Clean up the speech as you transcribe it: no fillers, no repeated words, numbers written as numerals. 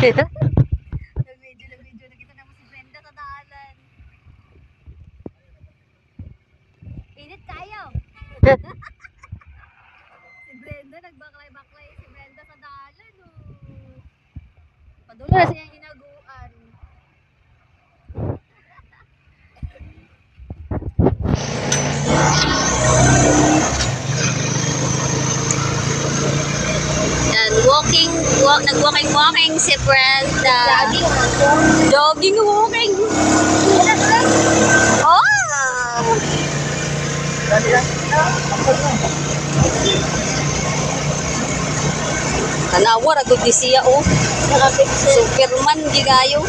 Nag-video nakita naman si Brenda sa daanan. Init kayo. Si Brenda nagbaklay-baklay si Brenda sa daanan. Padulo na siya hinaguan. Yan, nag-walking si Brenda. Jogging, walking. Oh! Tanawa, ragod di siya, oh. Superman, gigayo.